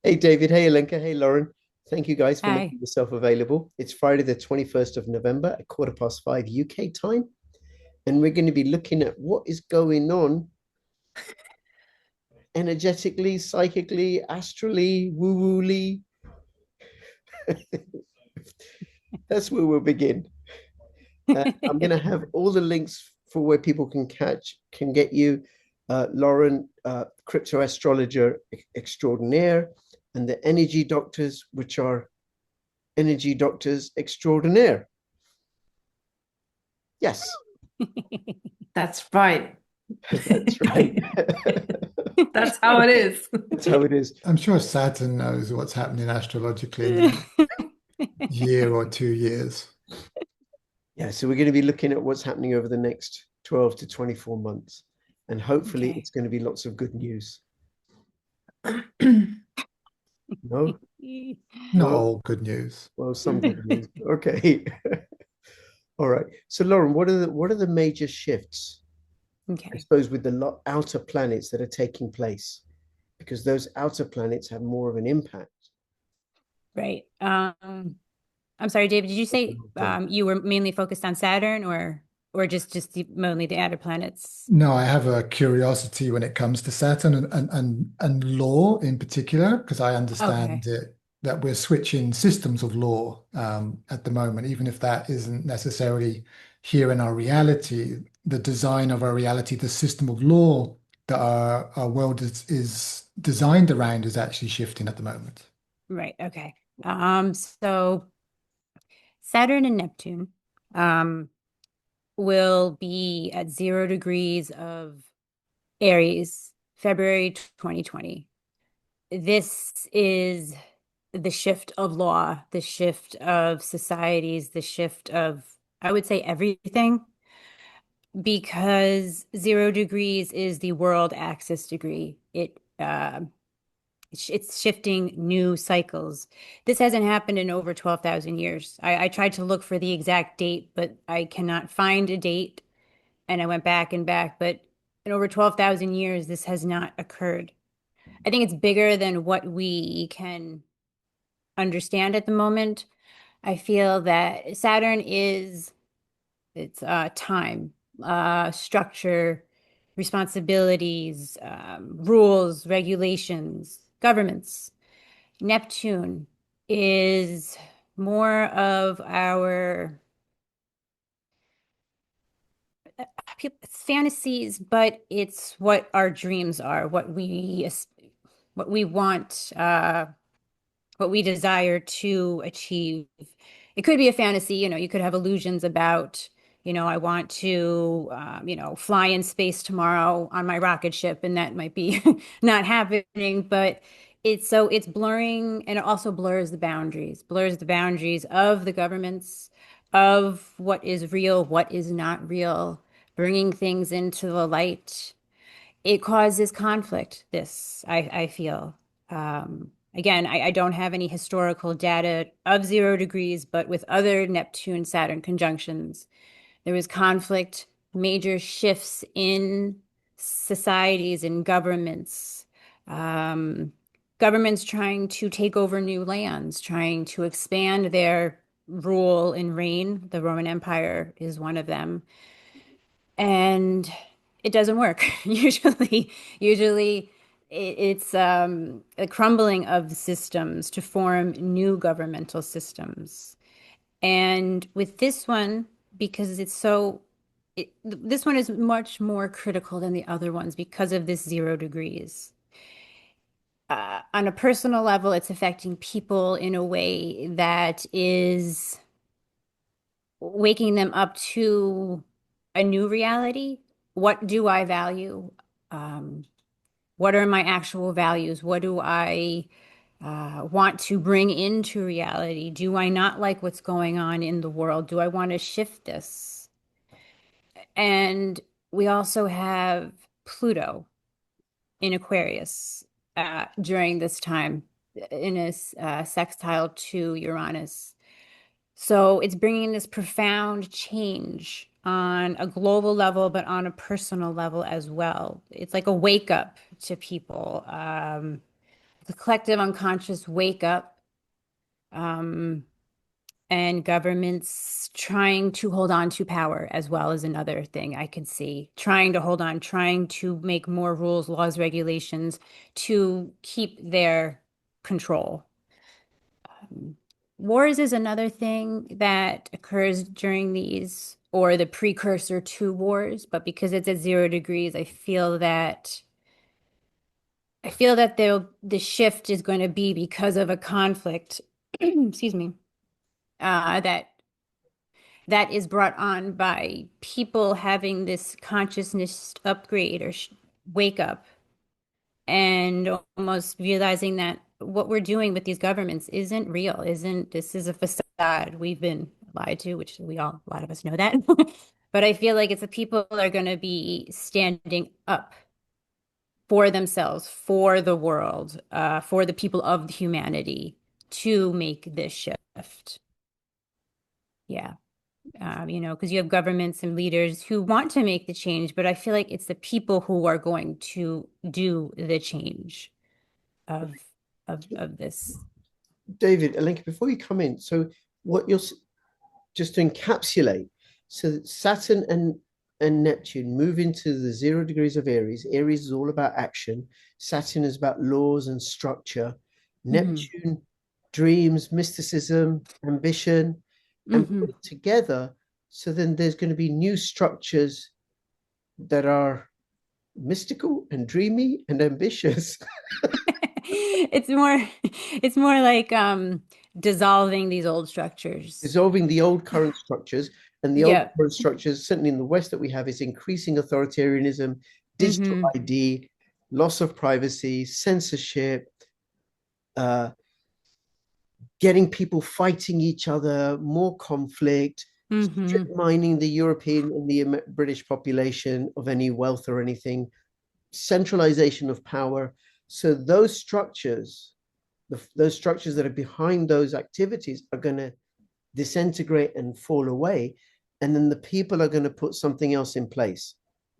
Hey David, hey Alenka, hey Lauren. Thank you guys for Hi. making yourself available. It's Friday, the 21st of November at 5:15 UK time, and we're going to be looking at what is going on energetically, psychically, astrally, woo-wooly. That's where we'll begin. I'm going to have all the links for where people can get you, Lauren, crypto astrologer extraordinaire, and the energy doctors, which are energy doctors extraordinaire. Yes. That's right. That's right. That's how it is. That's how it is. I'm sure Saturn knows what's happening astrologically in the next year or 2 years. Yeah, so we're going to be looking at what's happening over the next 12 to 24 months. And hopefully Okay. it's going to be lots of good news. No? Not No? all good news. Well, some good news. Okay. All right. So Lauren, what are the major shifts, I Okay. suppose, with the outer planets that are taking place? Because those outer planets have more of an impact. Right. I'm sorry, David, did you say Okay. you were mainly focused on Saturn or just mainly the outer planets? No, I have a curiosity when it comes to Saturn and law in particular, because I understand Okay. that we're switching systems of law at the moment, even if that isn't necessarily here in our reality. The design of our reality, the system of law that our world is designed around is actually shifting at the moment. Right. Okay. So Saturn and Neptune um will be at 0 degrees of Aries, February 2020. This is the shift of law, the shift of societies, the shift of, I would say, everything, because 0 degrees is the world axis degree. It's shifting new cycles. This hasn't happened in over 12,000 years. I tried to look for the exact date, but I cannot find a date. And I went back and back, but in over 12,000 years, this has not occurred. I think it's bigger than what we can understand at the moment. I feel that Saturn is it's time, structure, responsibilities, rules, regulations, governments. Neptune is more of our it's fantasies, but it's what our dreams are, what we want, what we desire to achieve. It could be a fantasy, you could have illusions about, I want to, fly in space tomorrow on my rocket ship, and that might be not happening, but it's blurring, and it also blurs the boundaries of the governments, of what is real, what is not real, bringing things into the light. It causes conflict, I feel. Again, I don't have any historical data of 0 degrees, but with other Neptune Saturn conjunctions, there was conflict, major shifts in societies and governments. Um, Governments trying to take over new lands, trying to expand their rule and reign. The Roman Empire is one of them, and it doesn't work. Usually it's a crumbling of systems to form new governmental systems. And with this one, because this one is much more critical than the other ones because of this 0 degrees. On a personal level, it's affecting people in a way that is waking them up to a new reality. What do I value? Um, what are my actual values? What do I want to bring into reality? Do I not like what's going on in the world? Do I want to shift this? And we also have Pluto in Aquarius during this time in a sextile to Uranus. So it's bringing this profound change on a global level, but on a personal level as well. It's like a wake up to people. the collective unconscious wake up, um, and governments trying to hold on to power as well as another thing I can see. Trying to hold on, trying to make more rules, laws, regulations to keep their control. Wars is another thing that occurs during these, or the precursor to wars, but because it's at 0 degrees, I feel that the shift is going to be because of a conflict, excuse me, that is brought on by people having this consciousness upgrade or wake up and almost realizing that what we're doing with these governments isn't real, this is a facade. We've been lied to, which a lot of us know that. But I feel like it's the people that are going to be standing up for themselves, for the world, for the people of humanity to make this shift. Yeah. Because you have governments and leaders who want to make the change, but I feel like it's the people who are going to do the change of this. David, Alenka, before you come in, so what you're just to encapsulate, so that Saturn and Neptune move into the 0 degrees of Aries. Aries is all about action. Saturn is about laws and structure. Neptune, dreams, mysticism, ambition, and put it together. So then there's going to be new structures that are mystical and dreamy and ambitious. It's more like dissolving these old structures. Dissolving the old current structures, and the old Yeah. current structures, certainly in the West, that we have is increasing authoritarianism, digital ID, loss of privacy, censorship, getting people fighting each other, more conflict, strip mining the European and the British population of any wealth or anything, centralization of power. So those structures that are behind those activities are going to disintegrate and fall away, and then the people are going to put something else in place.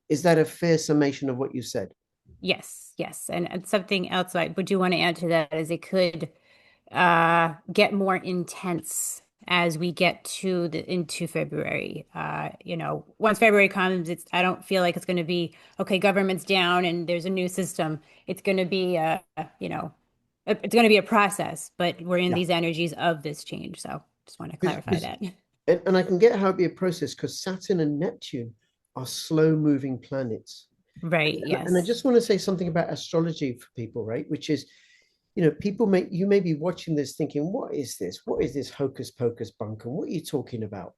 Is that a fair summation of what you said? Yes, yes. And something else I would do want to add to that is it could get more intense as we get into February. Once February comes, I don't feel like it's going to be, okay, government's down and there's a new system. It's going to be it's going to be a process, but we're in these energies of this change. So just want to clarify that. And I can get how it'd be a process, because Saturn and Neptune are slow moving planets. Right, yes. And I just want to say something about astrology for people, right? Which is, you may be watching this thinking, what is this? What is this hocus pocus bunkum? What are you talking about?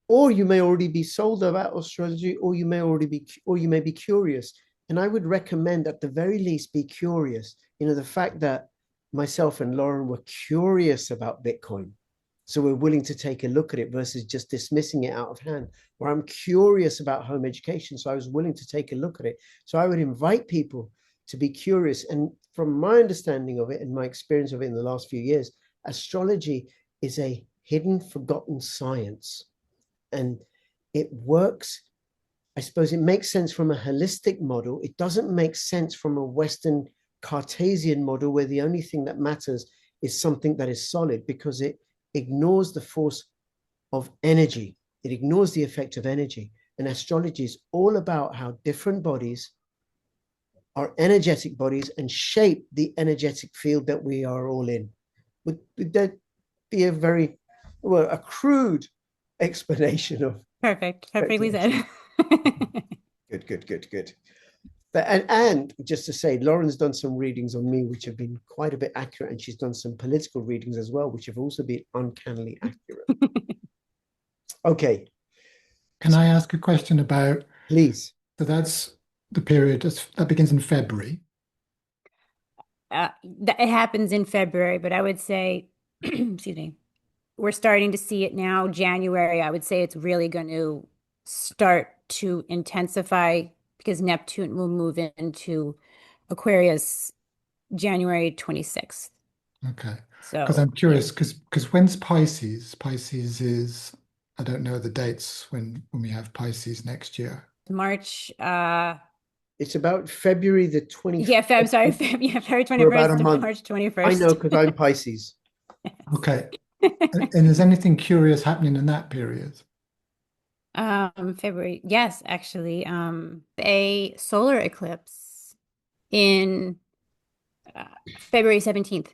Or you may already be sold about astrology, or you may be curious. And I would recommend, at the very least, be curious. The fact that myself and Lauren were curious about Bitcoin, so we're willing to take a look at it versus just dismissing it out of hand. Or I'm curious about home education, so I was willing to take a look at it. So I would invite people to be curious. And from my understanding of it and my experience of it in the last few years, astrology is a hidden, forgotten science. And it works. I suppose it makes sense from a holistic model. It doesn't make sense from a Western Cartesian model, where the only thing that matters is something that is solid, because it ignores the force of energy. It ignores the effect of energy. And astrology is all about how different bodies are energetic bodies and shape the energetic field that we are all in. Would that be a crude explanation of? Perfect. Perfectly said. Good. And just to say, Lauren's done some readings on me, which have been quite a bit accurate, and she's done some political readings as well, which have also been uncannily accurate. Okay. Can I ask a question about? Please. So that's the period that begins in February. It happens in February, but I would say, excuse me, we're starting to see it now. January, I would say it's really going to start to intensify, because Neptune will move into Aquarius January 26th. Okay. So, because I'm curious, because when's Pisces? Pisces is, I don't know the dates when we have Pisces next year. March It's about February the 20th. Yeah, I'm sorry. Yeah, February For about 21st a to month. March I know 21st. because I'm Pisces. Okay. And is anything curious happening in that period? February. Yes, actually. A solar eclipse in February 17th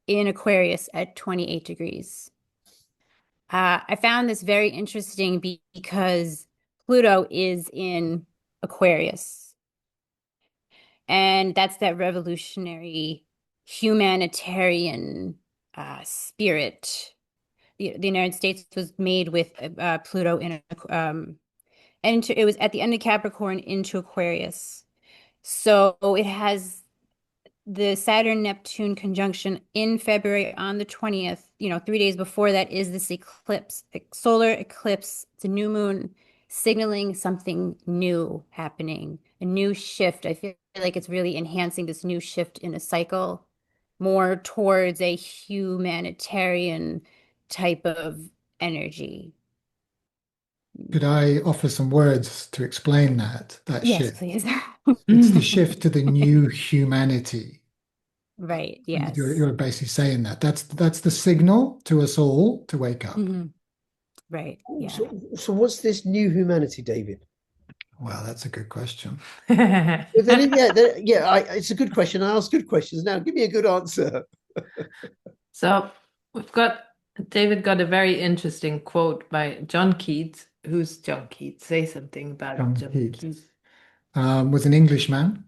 in Aquarius at 28 degrees. I found this very interesting because Pluto is in Aquarius, and that's that revolutionary humanitarian spirit. The United States was made with Pluto in and it was at the end of Capricorn into Aquarius. So it has the Saturn Neptune conjunction in February on the 20th, 3 days before that is this eclipse, solar eclipse. It's a new moon signaling something new happening, a new shift. I feel like it's really enhancing this new shift in a cycle more towards a humanitarian type of energy. Could I offer some words to explain that Yes, shift? please. It's the shift to the new humanity. Right, You're, yes. you're basically saying that. That's the signal to us all to wake up. Mhm. Right, yeah. So what's this new humanity, David? Well, that's a good question. Yeah, it's a good question. I ask good questions now. Give me a good answer. So David got a very interesting quote by John Keats. Who's John Keats? Say something about John John Keats. Keats. Was an Englishman.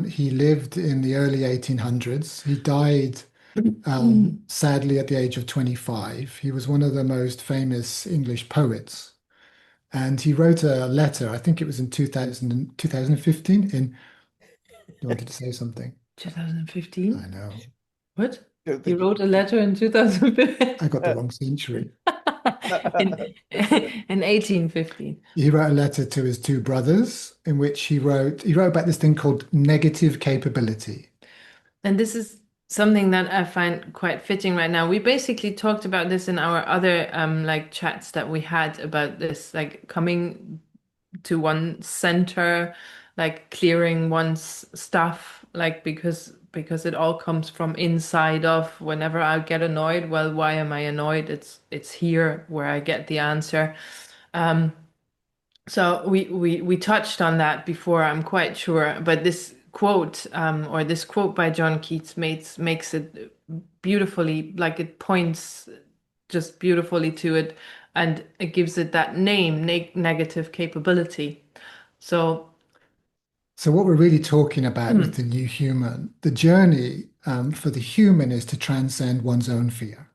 He lived in the early 1800s. He died sadly at the age of 25. He was one of the most famous English poets. And he wrote a letter, I think it was in 2015, you wanted to say something? 2015? I know. What? Don't He think wrote a letter in 2015? I got the wrong century. In 1815. He wrote a letter to his two brothers in which he wrote about this thing called negative capability. And this is something that I find quite fitting right now. We basically talked about this in our other like chats that we had about this, like coming to one center, like clearing one's stuff, like because it all comes from inside of. Whenever I get annoyed, well, why am I annoyed? It's here where I get the answer. So we touched on that before, I'm quite sure, but this quote or this quote by John Keats makes it beautifully, like it points just beautifully to it, and it gives it that name, negative capability. So So what we're really talking about with the new human, the journey for the human is to transcend one's own fear.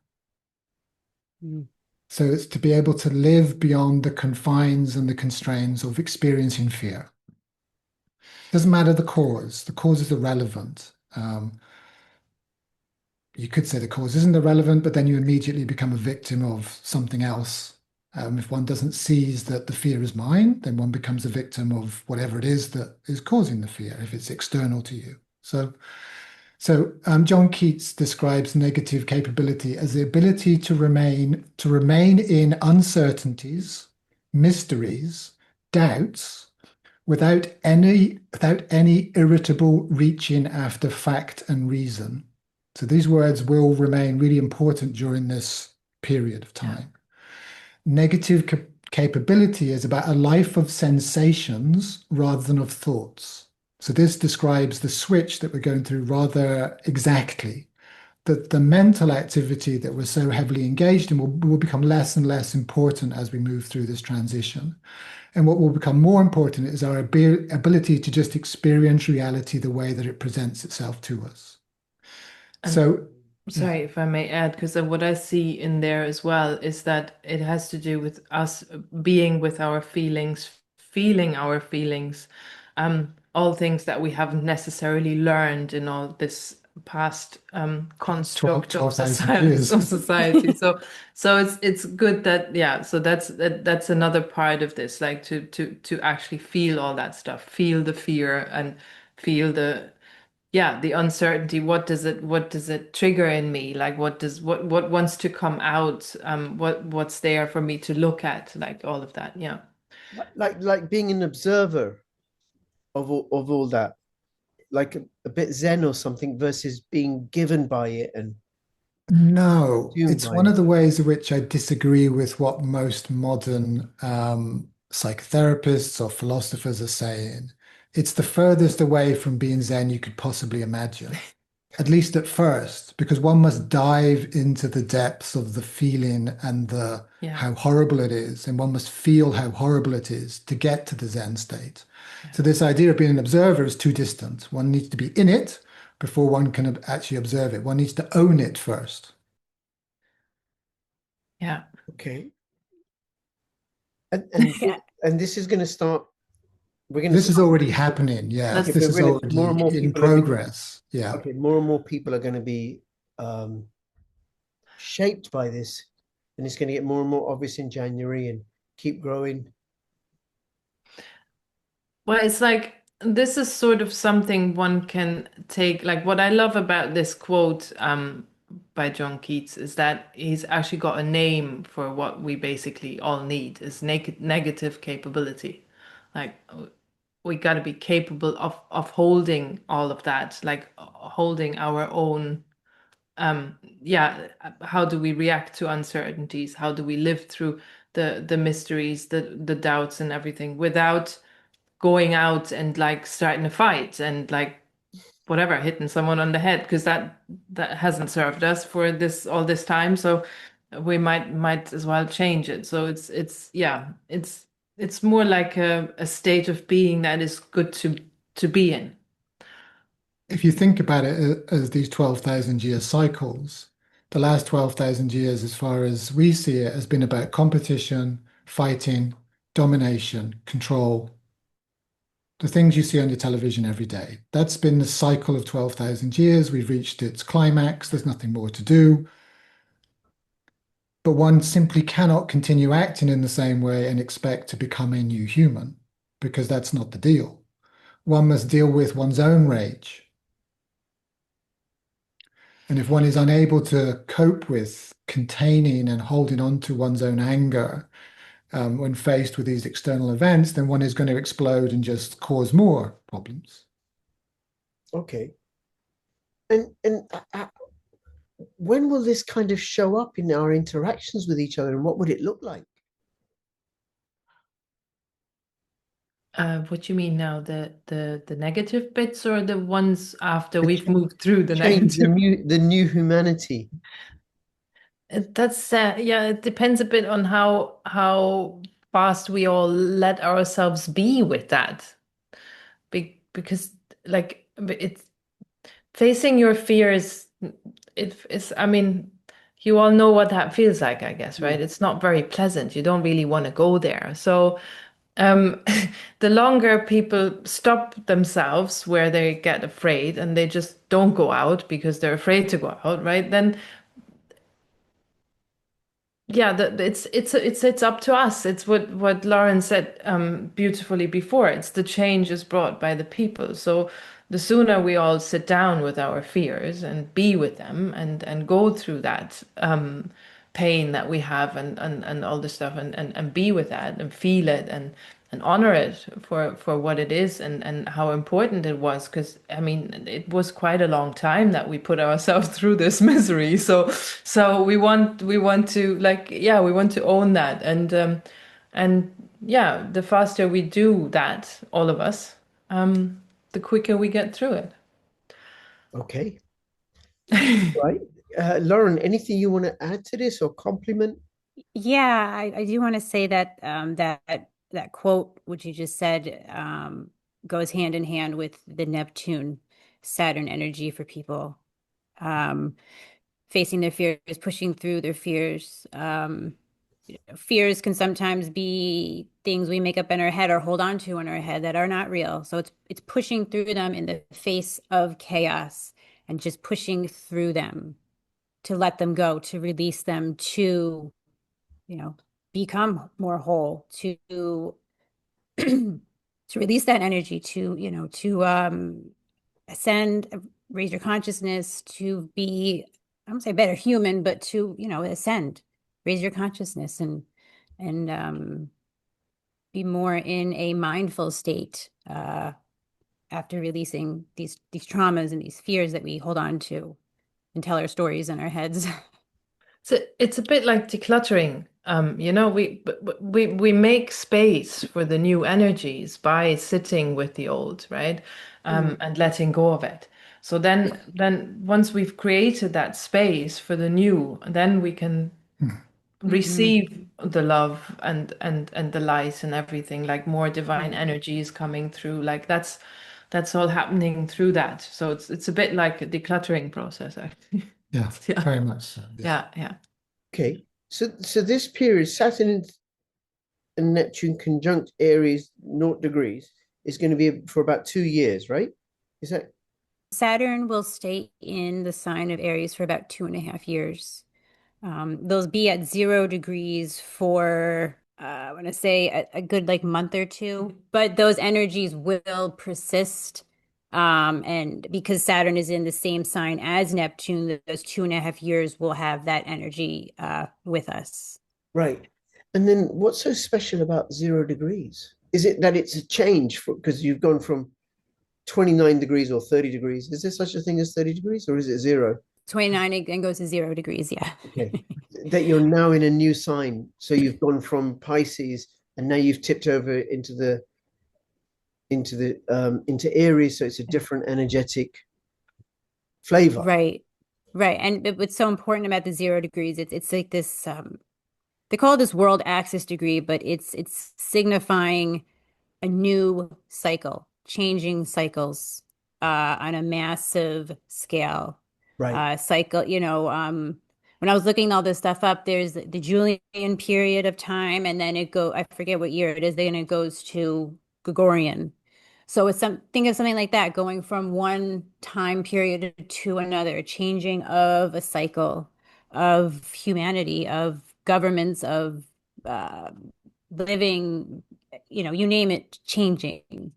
Mm. So it's to be able to live beyond the confines and the constraints of experiencing fear. Doesn't matter the cause is irrelevant. You could say the cause isn't irrelevant, but then you immediately become a victim of something else. If one doesn't seize that the fear is mine, then one becomes a victim of whatever it is that is causing the fear, if it's external to you. So John Keats describes negative capability as the ability to remain in uncertainties, mysteries, doubts, without any irritable reaching after fact and reason. So these words will remain really important during this period of time. Negative capability is about a life of sensations rather than of thoughts. So this describes the switch that we're going through rather exactly. That the mental activity that we're so heavily engaged in will become less and less important as we move through this transition. And what will become more important is our ability to just experience reality the way that it presents itself to us. So, sorry if I may add, because what I see in there as well is that it has to do with us being with our feelings, feeling our feelings, all things that we haven't necessarily learned in all this past construct of 12,000 society, years. So it's good that so that's another part of this, like to actually feel all that stuff, feel the fear and feel the uncertainty. What does it trigger in me? Like what wants to come out? What's there for me to look at? Like all of that. Yeah. Like being an observer. of all that, like a bit Zen or something versus being given by it and No, consumed it's by one it. of the ways in which I disagree with what most modern psychotherapists or philosophers are saying. It's the furthest away from being Zen you could possibly imagine, at least at first, because one must dive into the depths of the feeling and the Yeah. how horrible it is, and one must feel how horrible it is to get to the Zen state. Yeah. So this idea of being an observer is too distant. One needs to be in it before one can actually observe it. One needs to own it first. Yeah. Okay. And Yeah. and this is going to start. We're going to This is start. already happening. Yeah, Let's Okay, this but is we're gonna more and already more in people are going to. progress. Yeah. Okay, more and more people are going to be shaped by this, and it's going to get more and more obvious in January and keep growing. Well, it's like this is sort of something one can take. Like what I love about this quote by John Keats is that he's actually got a name for what we basically all need is negative capability. Like we got to be capable of holding all of that, like holding our own yeah, how do we react to uncertainties? How do we live through the mysteries, the doubts and everything without going out and like starting a fight and like whatever, hitting someone on the head because that hasn't served us for this all this time. So we might as well change it. So it's yeah, it's more like a state of being that is good to be in. If you think about it as these 12,000 year cycles, the last 12,000 years, as far as we see it, has been about competition, fighting, domination, control, the things you see on your television every day. That's been the cycle of 12,000 years. We've reached its climax. There's nothing more to do. But one simply cannot continue acting in the same way and expect to become a new human because that's not the deal. One must deal with one's own rage. And if one is unable to cope with containing and holding on to one's own anger when faced with these external events, then one is going to explode and just cause more problems. Okay. And when will this kind of show up in our interactions with each other, and what would it look like? What you mean now? The negative bits or the ones after The we've moved through the change, negative? the new humanity. That's yeah, it depends a bit on how fast we all let ourselves be with that. Because like it's facing your fears, it's I mean, you all know what that feels like, I guess, right? It's not very pleasant. You don't really want to go there. So um the longer people stop themselves where they get afraid and they just don't go out because they're afraid to go out, right? Then yeah, it's up to us. It's what Lauren said beautifully before. It's the change is brought by the people. So the sooner we all sit down with our fears and be with them and go through that pain that we have and all this stuff and be with that and feel it and honor it for what it is and how important it was. Because I mean, it was quite a long time that we put ourselves through this misery. So we want to like yeah, we want to own that and yeah, the faster we do that, all of us, the quicker we get through it. Okay. Right. Lauren, anything you want to add to this or compliment? Yeah, I do want to say that that quote which you just said goes hand in hand with the Neptune Saturn energy for people facing their fears, pushing through their fears. Fears can sometimes be things we make up in our head or hold on to in our head that are not real. So it's pushing through them in the face of chaos and just pushing through them to let them go, to release them, to become more whole, to to release that energy, to to ascend, raise your consciousness, to be, I don't say better human, but to ascend, raise your consciousness, and be more in a mindful state, after releasing these traumas and these fears that we hold on to and tell our stories in our heads. So it's a bit like decluttering. We make space for the new energies by sitting with the old, right? And letting go of it. So then once we've created that space for the new, then we can receive the love and the light and everything, like more divine energies coming through. Like that's all happening through that. So it's a bit like a decluttering process, actually. Yeah, Yeah. very much so. Yeah. Okay. So this period, Saturn and Neptune conjunct Aries 0 degrees is going to be for about 2 years, right? Is that Saturn will stay in the sign of Aries for about 2.5 years. They'll be at 0 degrees for, I want to say a good like month or two, but those energies will persist. And because Saturn is in the same sign as Neptune, those 2.5 years will have that energy with us. right? And then what's so special about 0 degrees? Is it that it's a change for because you've gone from 29 degrees or 30 degrees? Is there such a thing as 30 degrees or is it zero? 29 and goes to 0 degrees. Yeah. Okay. That you're now in a new sign. So you've gone from Pisces and now you've tipped over into Aries. So it's a different energetic flavor. Right. Right. And what's so important about the 0 degrees, it's like this, they call this world axis degree, but it's signifying a new cycle, changing cycles on a massive scale. Right. Cycle, when I was looking all this stuff up, there's the Julian period of time, and then I forget what year it is, then it goes to Gregorian. So think of something like that, going from one time period to another, changing of a cycle of humanity, of governments, of uh, living, you name it, changing.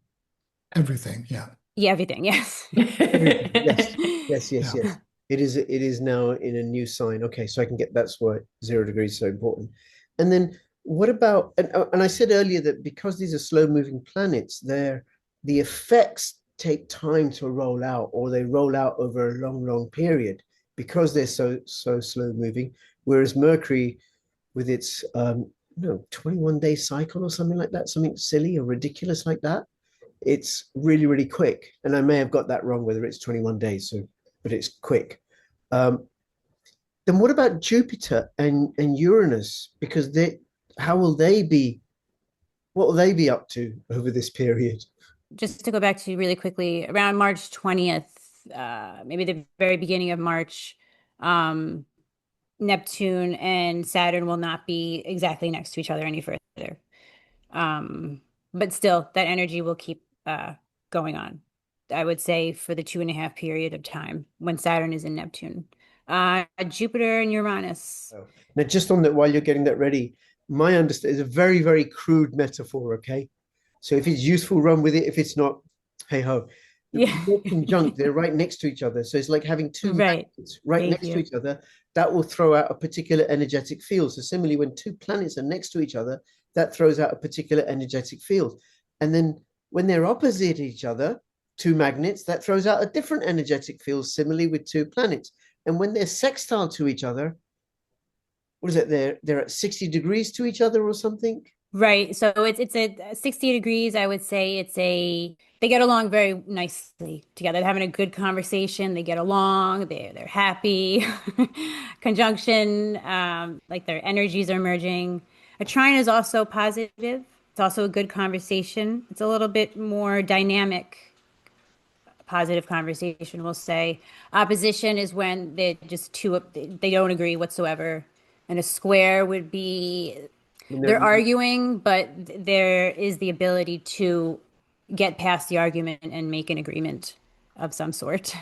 Everything, yeah. Yeah, everything, yes. Everything. Yes. Yes. Yes. Yeah. Yes. It is now in a new sign. Okay, so I can get that's why 0 degrees is so important. And then what about and I said earlier that because these are slow moving planets, the effects take time to roll out, or they roll out over a long, long period because they're so slow moving. Whereas Mercury, with its 21-day cycle or something like that, something silly or ridiculous like that, it's really, really quick. And I may have got that wrong, whether it's 21 days, so but it's quick. Um, then what about Jupiter and Uranus? Because how will they be? What will they be up to over this period? Just to go back to really quickly, around March 20th, maybe the very beginning of March, Neptune and Saturn will not be exactly next to each other any further. But still, that energy will keep going on. I would say for the 2.5 period of time when Saturn is in Neptune. Jupiter and Uranus. Oh. Now, just on that, while you're getting that ready, my understanding is a very, very crude metaphor. Okay, so if it's useful, run with it. If it's not, hey ho. Yeah. They're conjunct, they're right next to each other. So it's like having two Right. magnets right Thank next to you. each other. That will throw out a particular energetic field. So similarly, when two planets are next to each other, that throws out a particular energetic field. And then when they're opposite each other, two magnets, that throws out a different energetic field, similarly with two planets. And when they're sextile to each other, what is it? They're at 60 degrees to each other or something. Right. So it's a 60 degrees. I would say they get along very nicely together. They're having a good conversation. They get along. They're happy. Conjunction, like their energies are merging. A trine is also positive. It's also a good conversation. It's a little bit more dynamic, positive conversation, we'll say. Opposition is when they don't agree whatsoever. And a square would be they're arguing, but there is the ability to get past the argument and make an agreement of some sort.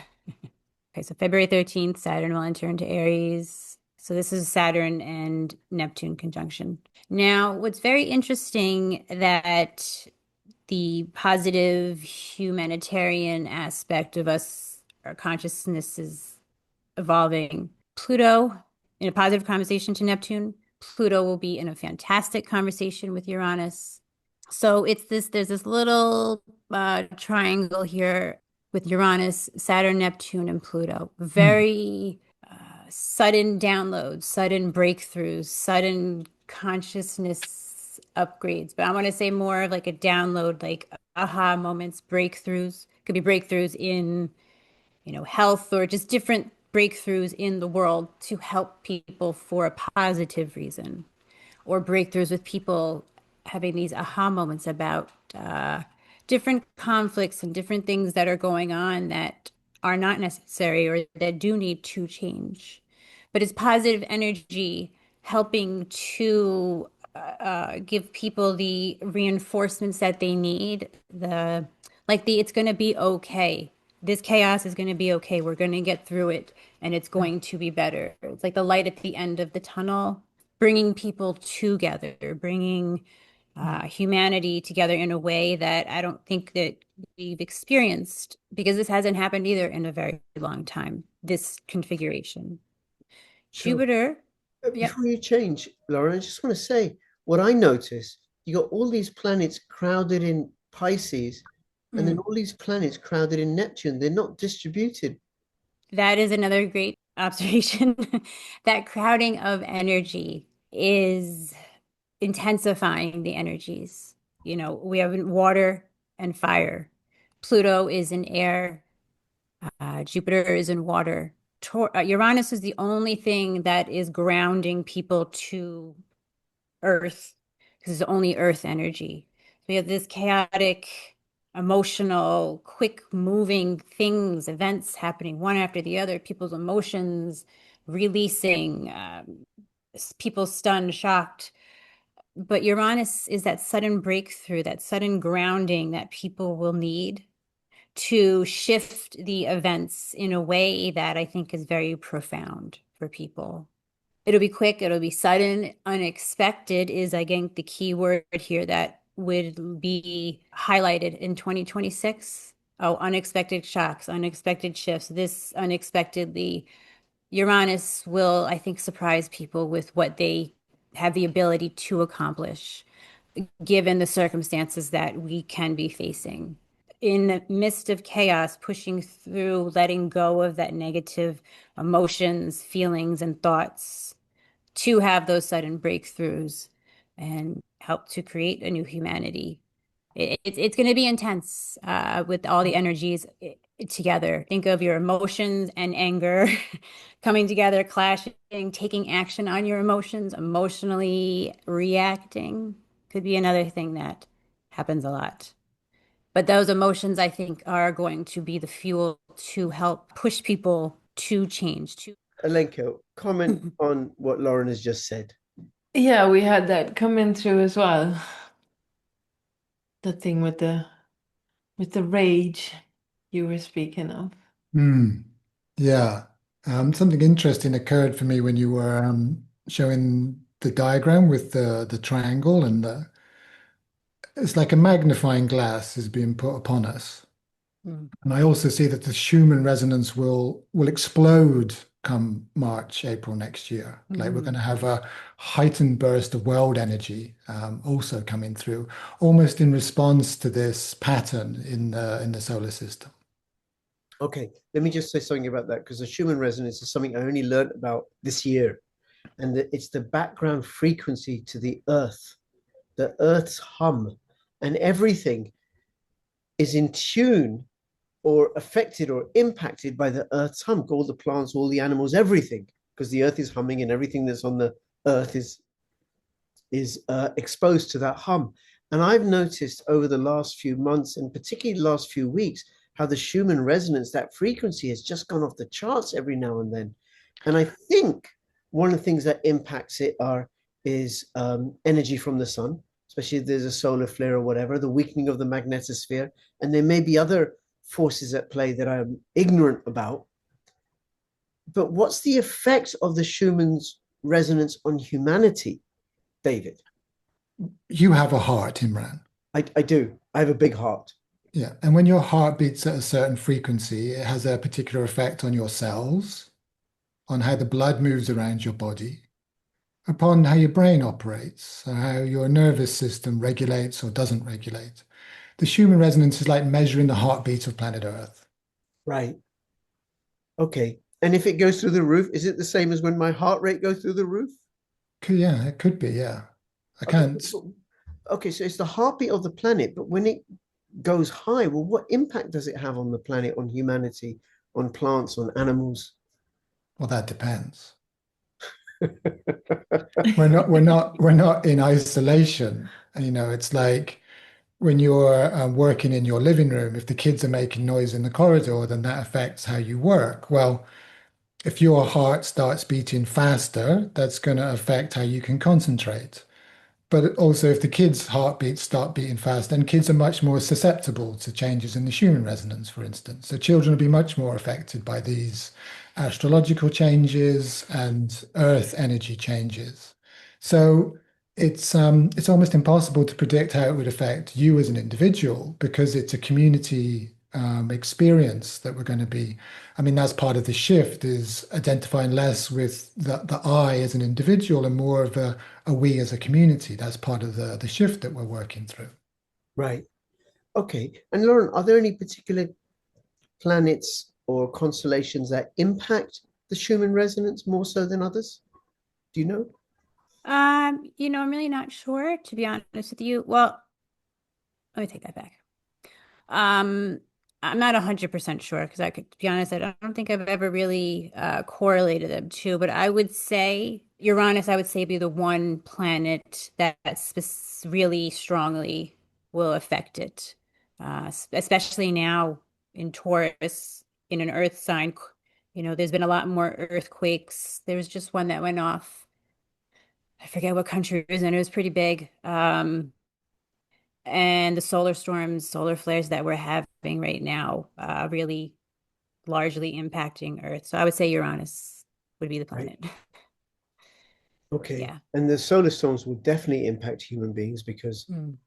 Okay, so February 13th, Saturn will enter into Aries. So this is Saturn and Neptune conjunction. Now, what's very interesting that the positive humanitarian aspect of us, our consciousness is evolving. Pluto in a positive conversation to Neptune. Pluto will be in a fantastic conversation with Uranus. So there's this little triangle here with Uranus, Saturn, Neptune, and Pluto. Hmm. Very sudden downloads, sudden breakthroughs, sudden consciousness upgrades. But I want to say more of like a download, like aha moments, breakthroughs. Could be breakthroughs in, health or just different breakthroughs in the world to help people for a positive reason, or breakthroughs with people having these aha moments about different conflicts and different things that are going on that are not necessary or that do need to change. But it's positive energy helping to give people the reinforcements that they need. It's going to be okay. This chaos is going to be okay. We're going to get through it and it's going to be better. It's like the light at the end of the tunnel, bringing people together, bringing humanity together in a way that I don't think that we've experienced, because this hasn't happened either in a very long time, this configuration. Sure. Jupiter, yep. Before you change, Lauren, I just want to say what I noticed. You got all these planets crowded in Pisces, and then Mm. all these planets crowded in Neptune. They're not distributed. That is another great observation. That crowding of energy is intensifying the energies. We have water and fire. Pluto is in air. Jupiter is in water. Uranus is the only thing that is grounding people to Earth, because it's only Earth energy. So we have this chaotic, emotional, quick moving things, events happening one after the other, people's emotions releasing, people stunned, shocked. But Uranus is that sudden breakthrough, that sudden grounding that people will need to shift the events in a way that I think is very profound for people. It'll be quick, it'll be sudden. Unexpected is, again, the key word here that would be highlighted in 2026. Oh, unexpected shocks, unexpected shifts. This unexpectedly, Uranus will, I think, surprise people with what they have the ability to accomplish, given the circumstances that we can be facing. In the midst of chaos, pushing through, letting go of that negative emotions, feelings, and thoughts to have those sudden breakthroughs and help to create a new humanity. It's going to be intense with all the energies together. Think of your emotions and anger coming together, clashing, taking action on your emotions, emotionally reacting could be another thing that happens a lot. But those emotions, I think, are going to be the fuel to help push people to change. Alenko, comment on what Lauren has just said. Yeah, we had that coming through as well. The thing with the rage you were speaking of. Hmm. Yeah. Something interesting occurred for me when you were showing the diagram with the triangle and it's like a magnifying glass is being put upon us. Mm. And I also see that the Schumann resonance will explode come March, April next year. Like we're going to have a heightened burst of world energy also coming through, almost in response to this pattern in the solar system. Okay, let me just say something about that, because the Schumann resonance is something I only learned about this year. And it's the background frequency to the Earth's hum, and everything is in tune or affected or impacted by the Earth's hum. All the plants, all the animals, everything, because the Earth is humming and everything that's on the Earth is exposed to that hum. And I've noticed over the last few months, and particularly the last few weeks, how the Schumann resonance, that frequency has just gone off the charts every now and then. And I think one of the things that impacts it is energy from the sun, especially if there's a solar flare or whatever, the weakening of the magnetosphere. And there may be other forces at play that I'm ignorant about. But what's the effect of the Schumann's resonance on humanity, David? You have a heart, Imran. I do. I have a big heart. Yeah. And when your heart beats at a certain frequency, it has a particular effect on your cells, on how the blood moves around your body. upon how your brain operates, so how your nervous system regulates or doesn't regulate. The Schumann resonance is like measuring the heartbeat of planet Earth. Right. Okay. And if it goes through the roof, is it the same as when my heart rate goes through the roof? Yeah, it could be, yeah. I Okay. can't. Okay, so it's the heartbeat of the planet, but when it goes high, well, what impact does it have on the planet, on humanity, on plants, on animals? Well, that depends. We're not in isolation. It's like when you're working in your living room, if the kids are making noise in the corridor, then that affects how you work. Well, if your heart starts beating faster, that's going to affect how you can concentrate. But also, if the kids' heartbeats start beating fast, then kids are much more susceptible to changes in the Schumann resonance, for instance. So children will be much more affected by these astrological changes and earth energy changes. So it's almost impossible to predict how it would affect you as an individual because it's a community experience that we're going to be. I mean, that's part of the shift is identifying less with the I as an individual and more of a we as a community. That's part of the shift that we're working through. Right. Okay. And Lauren, are there any particular planets or constellations that impact the Schumann resonance more so than others? Do you know? I'm really not sure, to be honest with you. Well, let me take that back. Um, I'm not 100% sure because to be honest, I don't think I've ever really correlated them to, but I would say Uranus, I would say be the one planet that really strongly will affect it, especially now in Taurus, in an Earth sign. There's been a lot more earthquakes. There was just one that went off. I forget what country it was in. It was pretty big. And the solar storms, solar flares that we're having right now, really largely impacting Earth. So I would say Uranus would be the Right. planet. Okay. Yeah. And the solar storms will definitely impact human beings because Mm.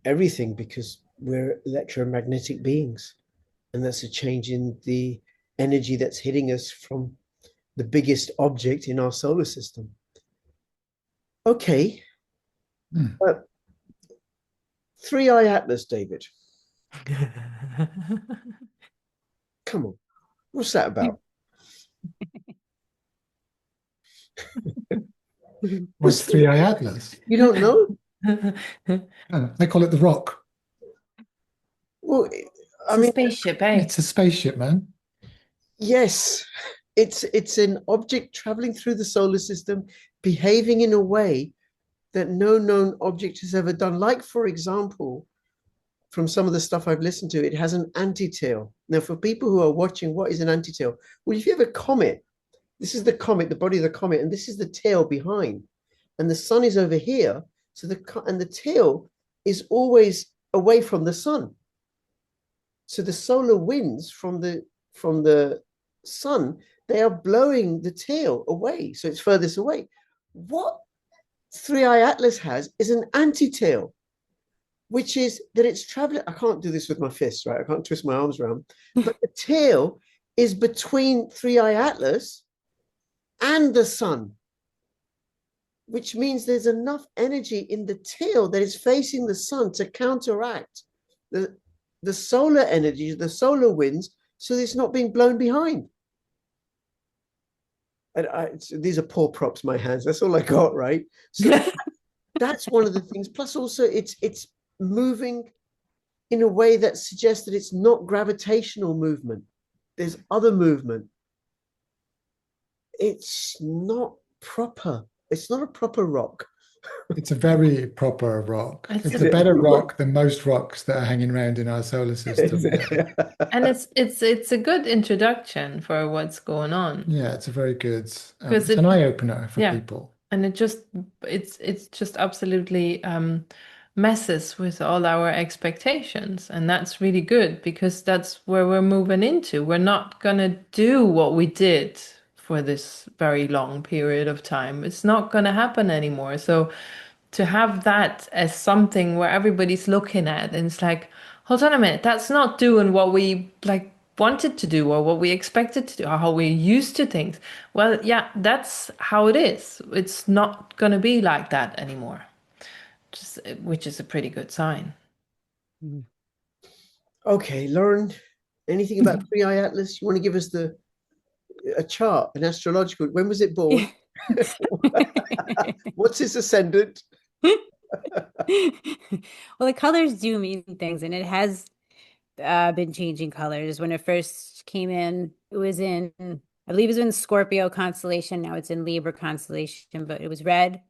everything because we're electromagnetic beings. And that's a change in the energy that's hitting us from the biggest object in our solar system. Okay. Hmm. Uh, Three Eye Atlas, David. Come on. What's that about? What's What's Three Eye Atlas? you don't know? I call it the Rock. Well, I It's a mean, spaceship, eh? It's a spaceship, man. yes, it's an object traveling through the solar system, behaving in a way that no known object has ever done. Like, for example, from some of the stuff I've listened to, it has an antitail. Now, for people who are watching, what is an antitail? Well, if you have a comet, this is the comet, the body of the comet, and this is the tail behind, and the sun is over here. So the tail is always away from the sun. So the solar winds from the sun, they are blowing the tail away. So it's furthest away. What Three Eye Atlas has is an anti-tail, which is that it's traveling. I can't do this with my fists, right? I can't twist my arms around. But the tail is between Three Eye Atlas and the sun, which means there's enough energy in the tail that is facing the sun to counteract the solar energy, the solar winds, so it's not being blown behind. And these are poor props, my hands. That's all I got, right? So that's one of the things. Plus, also, it's moving in a way that suggests that it's not gravitational movement. There's other movement. It's not proper. It's not a proper rock. It's a very proper rock. It's It's Is a a, it? better rock than most rocks that are hanging around in our solar system. Yeah. and it's a good introduction for what's going on. Yeah, it's a very good, Because it's an eye opener for yeah, people. and it's just absolutely messes with all our expectations, and that's really good because that's where we're moving into. We're not gonna do what we did for this very long period of time. It's not gonna happen anymore. So to have that as something where everybody's looking at and it's like, hold on a minute, that's not doing what we like wanted to do or what we expected to do or how we used to think, well, yeah, that's how it is. It's not going to be like that anymore, which is a pretty good sign. Okay, Lauren, anything about Three Eye Atlas? You want to give us a chart, an astrological? When was it born? What's its ascendant? Well, the colors do mean things, and it has been changing colors. When it first came in, it was in, I believe it was in Scorpio constellation. Now it's in Libra constellation, but it was red,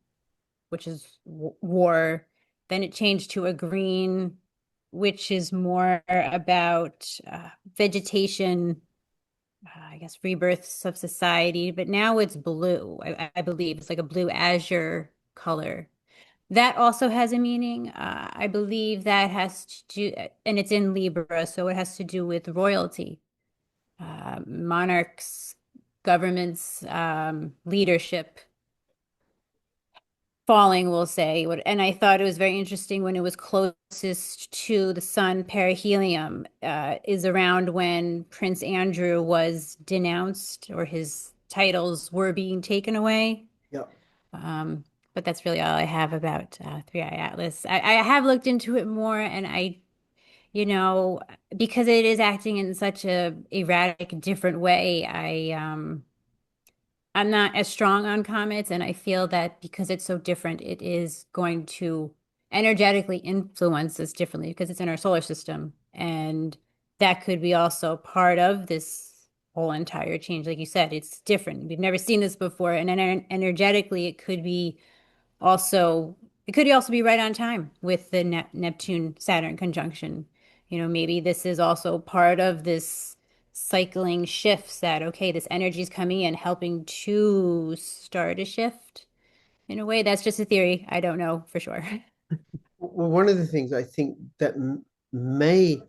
which is war. Then it changed to a green, which is more about vegetation, I guess rebirths of society. But now it's blue, I believe. It's like a blue azure color. That also has a meaning. I believe that has to do, and it's in Libra, so it has to do with royalty, monarchs, governments, leadership falling, we'll say. And I thought it was very interesting when it was closest to the sun, perihelion, is around when Prince Andrew was denounced or his titles were being taken away. Yeah. But that's really all I have about Three Eye Atlas. I have looked into it more, and you know, because it is acting in such a erratic, different way, I'm not as strong on comets, and I feel that because it's so different, it is going to energetically influence us differently because it's in our solar system. And that could be also part of this whole entire change. Like you said, it's different. We've never seen this before. And energetically, it could also be right on time with the Neptune Saturn conjunction. Maybe this is also part of this cycling shifts that, okay, this energy is coming in, helping to start a shift in a way. That's just a theory. I don't know for sure. Well, one of the things I think that may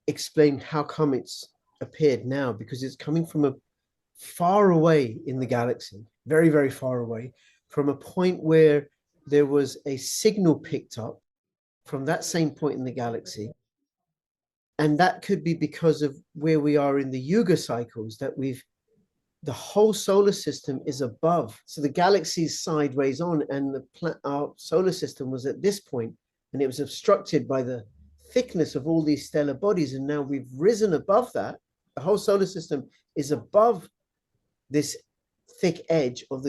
explain how come it's appeared now, because it's coming from a far away in the galaxy, very, very far away, from a point where there was a signal picked up from that same point in the galaxy. And that could be because of where we are in the Yuga cycles, that the whole solar system is above. So the galaxy is sideways on, and our solar system was at this point, and it was obstructed by the thickness of all these stellar bodies. And now we've risen above that. The whole solar system is above this thick edge of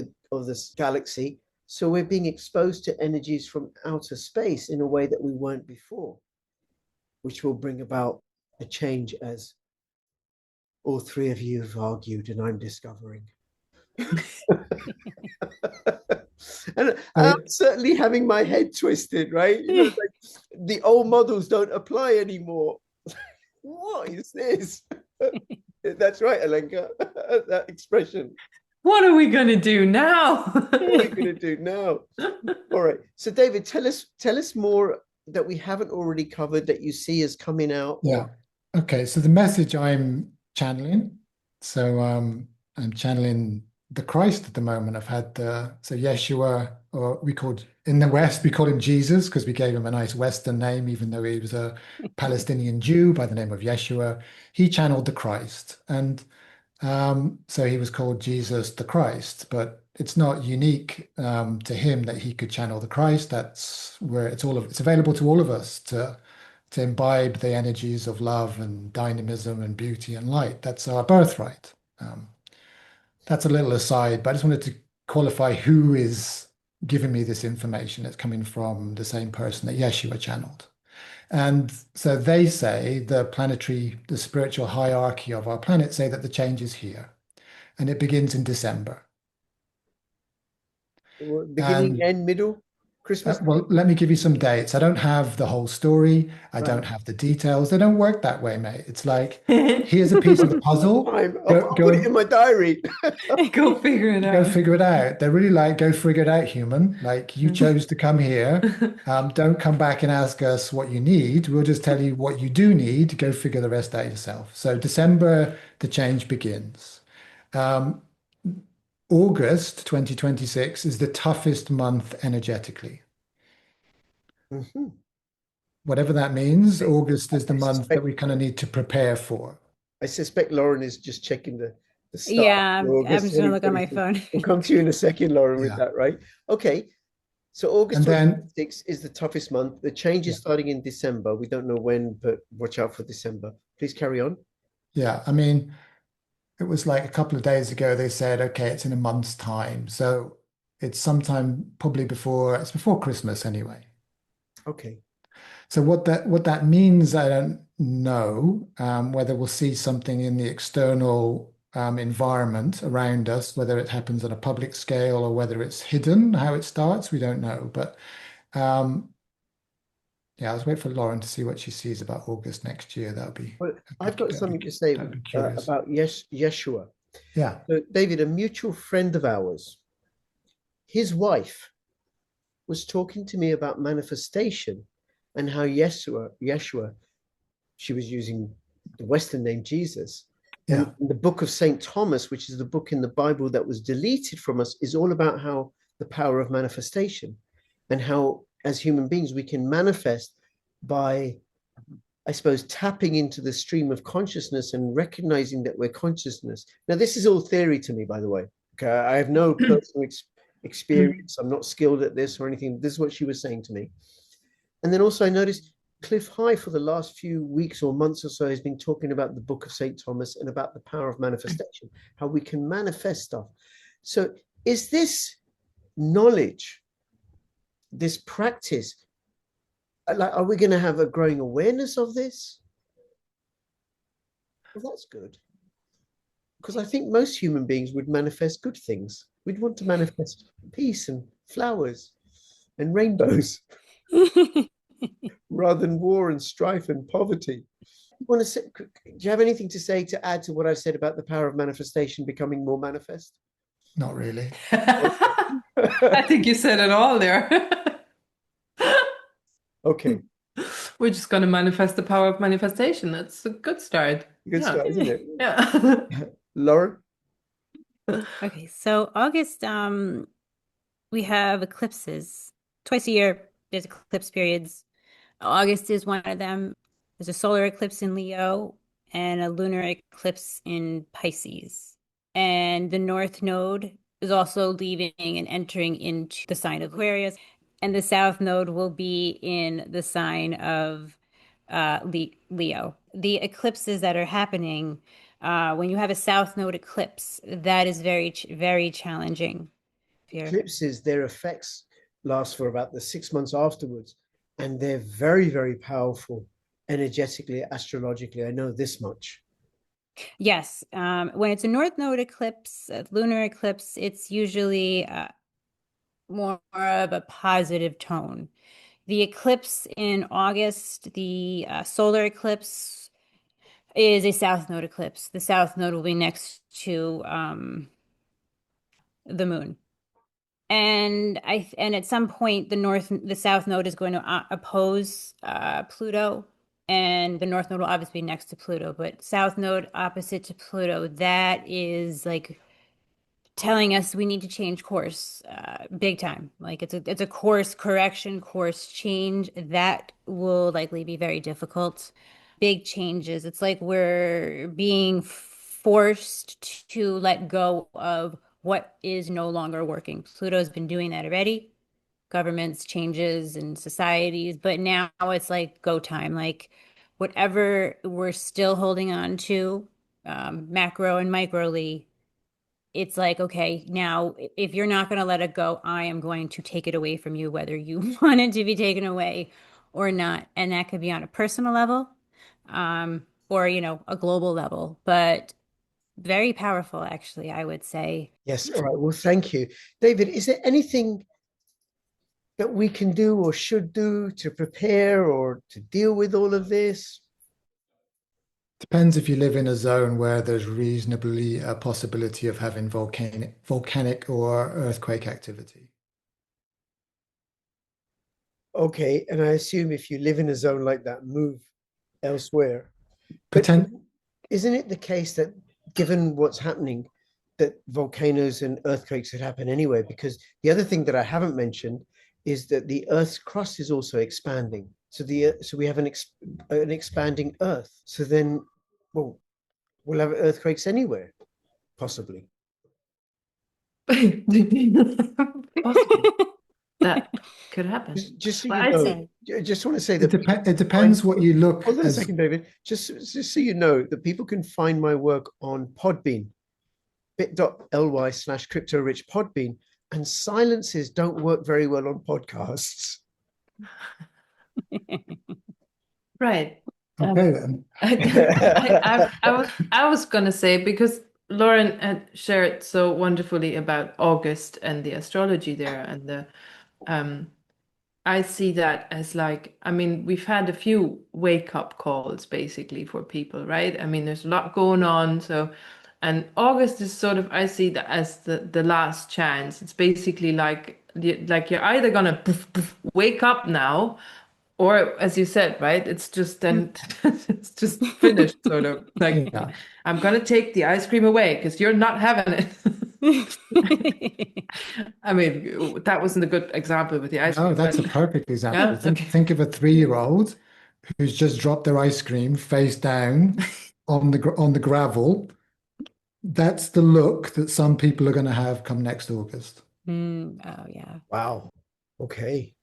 this galaxy. So we're being exposed to energies from outer space in a way that we weren't before, which will bring about a change, as all three of you have argued, and I'm discovering. And I'm certainly having my head twisted, right? Like the old models don't apply anymore. What is this? That's right, Alenka. That expression. What are we going to do now? What are we going to do now? All right. So, David, tell us more that we haven't already covered that you see as coming out. Yeah. Okay. So the message I'm channeling. So I'm channeling the Christ at the moment. I've had so Yeshua, or in the West, we call him Jesus because we gave him a nice Western name, even though he was a Palestinian Jew by the name of Yeshua. He channeled the Christ. And so he was called Jesus the Christ, but it's not unique to him that he could channel the Christ. That's where it's available to all of us to imbibe the energies of love and dynamism and beauty and light. That's our birthright. That's a little aside, but I just wanted to qualify who is giving me this information. It's coming from the same person that Yeshua channeled. And so they say the spiritual hierarchy of our planet say that the change is here. And it begins in December. Beginning, end, middle? Christmas? Well, let me give you some dates. I don't have the whole story. I don't have the details. They don't work that way, mate. It's like, here's a piece of the puzzle. I'll put it in my diary. Go figure it out. Go figure it out. They're really like, go figure it out, human. Like, you chose to come here. Don't come back and ask us what you need. We'll just tell you what you do need. Go figure the rest out yourself. So December, the change begins. August 2026 is the toughest month energetically. Whatever that means, August is the month that we kind of need to prepare for. I suspect Lauren is just checking the start Yeah, of I'm August just gonna look on my 2026. phone. We'll come to you in a second, Lauren, with Yeah. that, right? Okay. So August And then 2026 is the toughest month. The change is starting in December. We don't know when, but watch out for December. Please carry on. yeah, I mean, it was like a couple of days ago they said, okay, it's in a month's time. So it's sometime probably before Christmas anyway. Okay. So what that means, I don't know, whether we'll see something in the external environment around us, whether it happens on a public scale or whether it's hidden, how it starts, we don't know. But yeah, let's wait for Lauren to see what she sees about August next year. Well, I've got something to say that'd be curious. about Yeshua. Yeah. So, David, a mutual friend of ours, his wife was talking to me about manifestation and how Yeshua, she was using the Western name Jesus. And Yeah. the book of St. Thomas, which is the book in the Bible that was deleted from us, is all about how the power of manifestation and how, as human beings, we can manifest by, I suppose, tapping into the stream of consciousness and recognizing that we're consciousness. Now, this is all theory to me, by the way. Okay, I have no personal experience. I'm not skilled at this or anything. This is what she was saying to me. And then also I noticed Cliff High for the last few weeks or months or so has been talking about the book of St. Thomas and about the power of manifestation, how we can manifest stuff. So is this knowledge, this practice, like, are we going to have a growing awareness of this? Well, that's good. Because I think most human beings would manifest good things. We'd want to manifest peace and flowers and rainbows rather than war and strife and poverty. Want to say, do you have anything to say to add to what I said about the power of manifestation becoming more manifest? Not really. I think you said it all there. Okay, We're just going to manifest the power of manifestation. That's a good start. good Yeah. start, isn't it? Yeah. Lauren? Okay, so August, we have eclipses. Twice a year, there's eclipse periods. August is one of them. There's a solar eclipse in Leo and a lunar eclipse in Pisces. And the North Node is also leaving and entering into the sign of Aquarius. And the South Node will be in the sign of Leo. The eclipses that are happening, when you have a South Node eclipse, that is very challenging. Eclipses, their effects last for about the 6 months afterwards, and they're very, very powerful energetically, astrologically. I know this much. Yes, when it's a North Node eclipse, a lunar eclipse, it's usually more of a positive tone. The eclipse in August, the solar eclipse, is a South Node eclipse. The South Node will be next to the moon. And at some point the South Node is going to oppose Pluto, and the North Node will obviously be next to Pluto, but South Node opposite to Pluto, that is like telling us we need to change course, big time. Like it's a course correction, course change that will likely be very difficult. Big changes. It's like we're being forced to let go of what is no longer working. Pluto's been doing that already. Governments changes and societies, but now it's like go time. Like whatever we're still holding on to, macro and microly, it's like, okay, now if you're not going to let it go, I am going to take it away from you, whether you want it to be taken away or not. And that could be on a personal level, or, a global level, but very powerful, actually, I would say. Yes. All right. Well, thank you. David, is there anything that we can do or should do to prepare or to deal with all of this? Depends if you live in a zone where there's reasonably a possibility of having volcanic or earthquake activity. Okay. And I assume if you live in a zone like that, move elsewhere. But Potent isn't it the case that given what's happening, that volcanoes and earthquakes could happen anyway? Because the other thing that I haven't mentioned is that the Earth's crust is also expanding. So we have an expanding Earth. So then, well, we'll have earthquakes anywhere, possibly. Possibly. That could happen. Just so Well, you I'd know, say I just want to say It, that it depends what you look hold on a as. second, David. Just so you know that people can find my work on Podbean, bit.ly/CryptoRich Podbean, and silences don't work very well on podcasts. right. Okay, then. I was gonna say, because Lauren had shared so wonderfully about August and the astrology there, and the I see that as like, I mean, we've had a few wake up calls basically for people, right? I mean, there's a lot going on. So, and August is sort of, I see that as the last chance. It's basically like you're either gonna poof, poof, wake up now, or as you said, right? It's just then it's just finished, sort of like Yeah. I'm gonna take the ice cream away because you're not having it. I mean, that wasn't a good example with the ice No, cream, that's a but perfect example. yeah, okay. Think of a 3-year-old who's just dropped their ice cream face down on the gravel. That's the look that some people are going to have come next August. Oh yeah. Wow. Okay.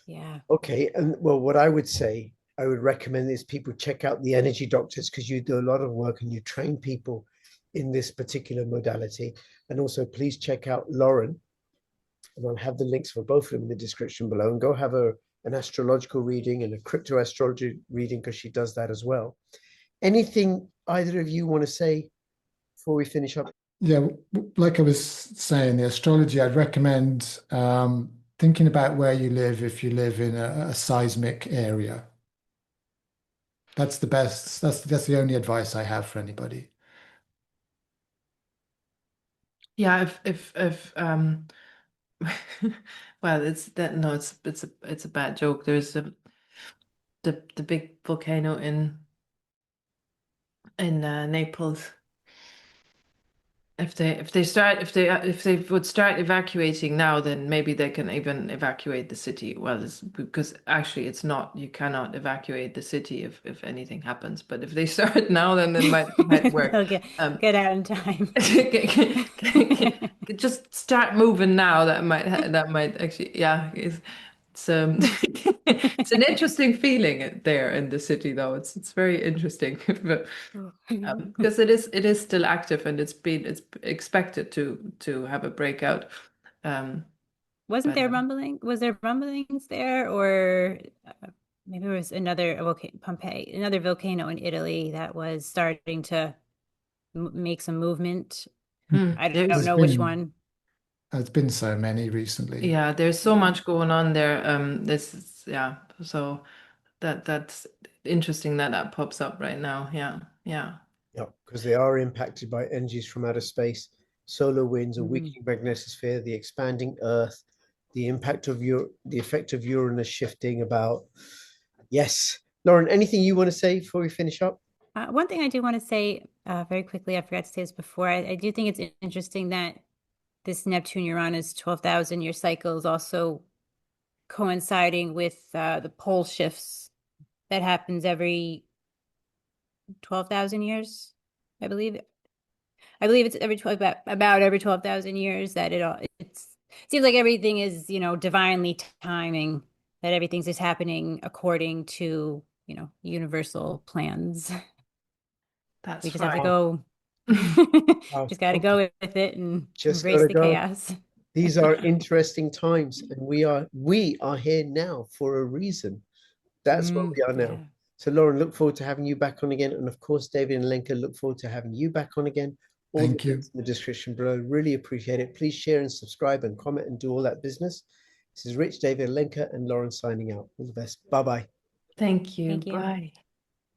Yeah. Okay. And well, what I would say, I would recommend is people check out the energy doctors, because you do a lot of work and you train people in this particular modality. And also, please check out Lauren. And I'll have the links for both of them in the description below. And go have an astrological reading and a crypto astrology reading, because she does that as well. Anything either of you want to say before we finish up? Yeah, like I was saying, the astrology, I'd recommend thinking about where you live if you live in a seismic area. That's the best. That's the only advice I have for anybody. Yeah, if well, it's that no, it's a bad joke. There's the big volcano in Naples. If they would start evacuating now, then maybe they can even evacuate the city. Well, it's because actually it's not, you cannot evacuate the city if anything happens. But if they start now, then it might work. They'll get out in time. Just start moving now. That might actually, yeah. It's it's an interesting feeling there in the city, though. It's very interesting, but because it is still active, and it's expected to have a breakout. Wasn't But there rumbling? Was there rumblings there, or maybe there was another Pompeii, another volcano in Italy that was starting to make some movement? I don't there's know which one. There's been so many recently. yeah, there's so much going on there. This is, yeah, so that's interesting that that pops up right now. Yeah, yeah. Yeah, because they are impacted by energies from outer space, solar winds, a weakening magnetosphere, the expanding Earth, the impact of the effect of Uranus shifting about. Yes. Lauren, anything you want to say before we finish up? One thing I do want to say very quickly, I forgot to say this before. I do think it's interesting that this Neptune Uranus 12,000 year cycle is also coinciding with the pole shifts that happens every 12,000 years, I believe. I believe it's every 12, about every 12,000 years that it seems like everything is, divinely timing, that everything's just happening according to, universal plans. That's We just have to right. go, Wow. just got to go with it and Just embrace gotta the go. chaos. These are interesting times, and we are here now for a reason. That's where we are now. Yeah. So, Lauren, look forward to having you back on again. And of course, David and Lenka, look forward to having you back on again. All the Thank you. links in the description below. Really appreciate it. Please share and subscribe and comment and do all that business. This is Rich, David, Lenka, and Lauren signing out. All the best. Bye-bye. Thank you. Thank you. Bye.